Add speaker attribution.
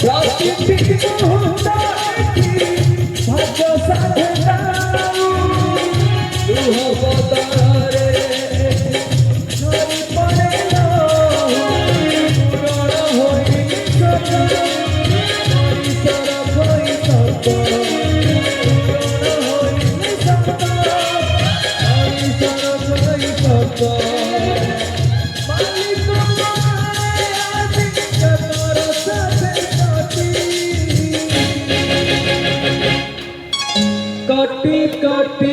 Speaker 1: प्रतिदिन होता भाग्य साधना तू हो बदरे झरी पड़े पूरण होई सत परिसर होई सत पूरण होई सत परिसर होई सत कटी कटी